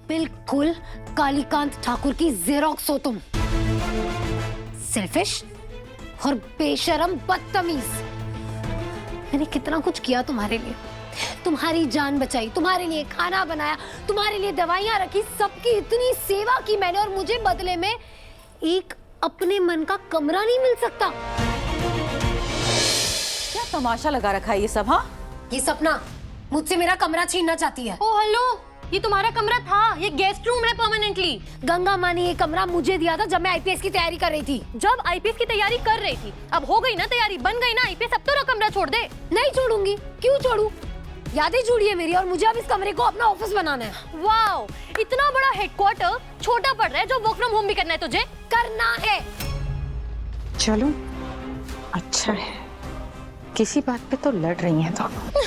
बिल्कुल कालीकांत ठाकुर की जेरोक्स हो तुम। सेल्फिश और बेशरम बदतमीज। मैंने कितना कुछ किया तुम्हारे लिए, तुम्हारी जान बचाई, तुम्हारे लिए खाना बनाया, तुम्हारे लिए दवाइयां रखी, सबकी इतनी सेवा की मैंने, और मुझे बदले में एक अपने मन का कमरा नहीं मिल सकता। क्या तमाशा लगा रखा है ये सब? हाँ, ये सपना मुझसे मेरा कमरा छीनना चाहती है। ओ हेलो, ये तुम्हारा कमरा था, ये गेस्ट रूम है परमानेंटली। गंगा माँ ने ये कमरा मुझे दिया था जब मैं आईपीएस की तैयारी कर रही थी। जब आईपीएस की तैयारी कर रही थी, अब हो गई ना तैयारी, बन गई ना आईपीएस, अब तो कमरा छोड़ दे। नहीं छोड़ूंगी, क्यों छोड़ू? यादें जुड़ी है मेरी, और मुझे अब इस कमरे को अपना ऑफिस बनाना है। वाओ, इतना बड़ा हेडक्वार्टर छोटा पड़ रहा है जो वर्क फ्रॉम होम भी करना है तुझे। करना है। चलो अच्छा है, किसी बात पे तो लड़ रही हैं दोनों।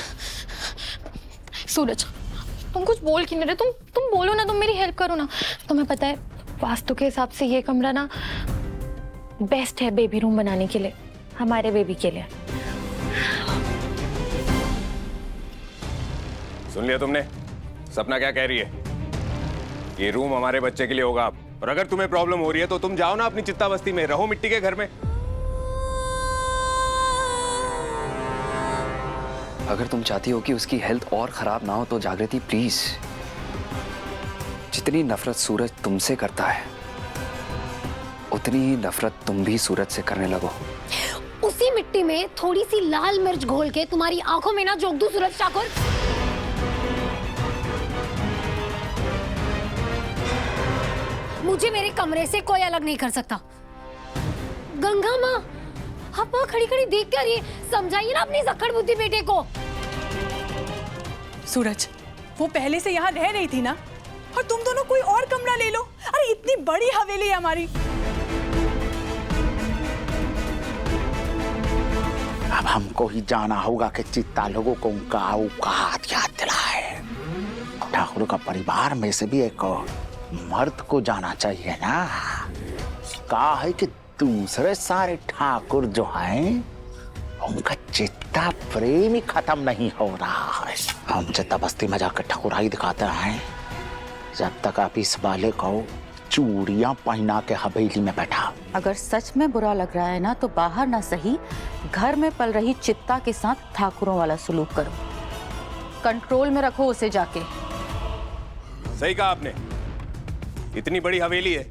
सूरज, तुम कुछ बोल क्यों नहीं रहे? तुम बोलो ना, तुम मेरी हेल्प करो ना। तुम्हें पता है वास्तु के हिसाब से ये कमरा ना बेस्ट है बेबी रूम बनाने के लिए, हमारे बेबी के लिए। सुन लिया तुमने? सपना क्या कह रही है? ये रूम हमारे बच्चे के लिए होगा। और अगर तुम्हें प्रॉब्लम हो रही है तो तुम जाओ ना अपनी चित्ता बस्ती में, रहो मिट्टी के घर में। अगर तुम चाहती हो कि उसकी हेल्थ और खराब ना हो तो जागृति प्लीज, जितनी नफरत सूरज तुमसे करता है उतनी ही नफरत तुम भी सूरज से करने लगो। उसी मिट्टी में थोड़ी सी लाल मिर्च घोल के तुम्हारी आंखों में ना झोंक दूं सूरज ठाकुर। मुझे मेरे कमरे से कोई अलग नहीं कर सकता। गंगा माँ, आप वहाँ खड़ी खड़ी देख कर ये समझाइए ना अपनी जक्कड़ बुद्धि बेटे को। सूरज, वो पहले से यहाँ रह रही थी ना, और तुम दोनों कोई और कमरा ले लो। अरे इतनी बड़ी हवेली है हमारी। अब हमको ही जाना होगा कि चित्ता लोगों को उनका औकात याद दिलाए। ठाकुर का परिवार में से भी एक मर्द को जाना चाहिए ना। कहा है कि दूसरे सारे ठाकुर जो हैं उनका चित्ता प्रेम ही खत्म नहीं हो रहा है। हम चित्ता बस्ती में जाकर ठकुराई दिखाते हैं जब तक आप इस वाले को चूड़ियां पहना के हवेली में बैठा। अगर सच में बुरा लग रहा है ना तो बाहर ना सही, घर में पल रही चित्ता के साथ ठाकुरों वाला सलूक करो। कंट्रोल में रखो उसे जाके। सही कहा आपने। इतनी बड़ी हवेली है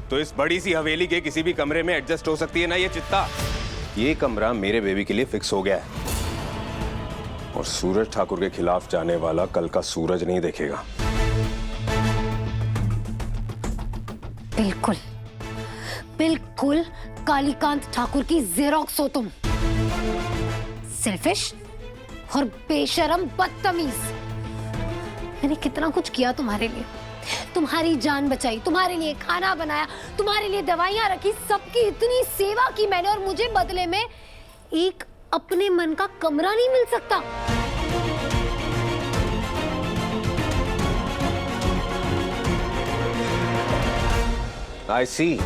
तो इस बड़ी सी हवेली के किसी भी कमरे में एडजस्ट हो सकती है ना ये चित्ता। ये कमरा मेरे बेबी के लिए फिक्स हो गया है और सूरज ठाकुर के खिलाफ जाने वाला कल का सूरज नहीं देखेगा। बिल्कुल बिल्कुल कालीकांत ठाकुर की जेरोक्स हो तुम। सेल्फिश और बेशरम बदतमीज। मैंने कितना कुछ किया तुम्हारे लिए, तुम्हारी जान बचाई, तुम्हारे लिए खाना बनाया, तुम्हारे लिए दवाइयां रखी, सबकी इतनी सेवा की मैंने, और मुझे बदले में एक अपने मन का कमरा नहीं मिल सकता। I see।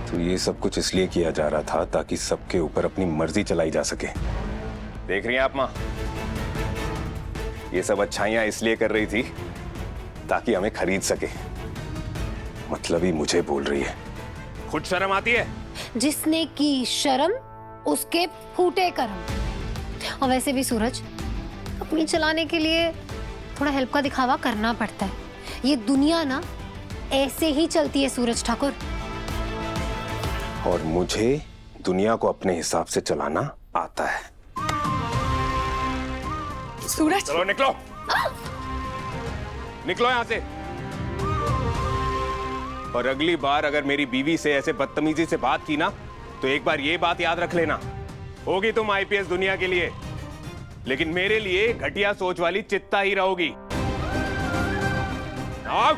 तो ये सब कुछ इसलिए किया जा रहा था ताकि सबके ऊपर अपनी मर्जी चलाई जा सके। देख रही हैं आप माँ, ये सब अच्छाइयां इसलिए कर रही थी ताकि हमें खरीद सके। मतलब ही मुझे बोल रही है। खुद शर्म आती है? जिसने की शर्म उसके फूटे कर्म। और वैसे भी सूरज, अपनी चलाने के लिए थोड़ा हेल्प का दिखावा करना पड़ता है। ये दुनिया ना ऐसे ही चलती है सूरज ठाकुर। और मुझे दुनिया को अपने हिसाब से चलाना आता है। सूरज, चलो निकलो, निकलो यहां से। और अगली बार अगर मेरी बीवी से ऐसे बदतमीजी से बात की ना तो एक बार ये बात याद रख लेना, होगी तुम आईपीएस दुनिया के लिए, लेकिन मेरे लिए घटिया सोच वाली चित्ता ही रहोगी। आउट।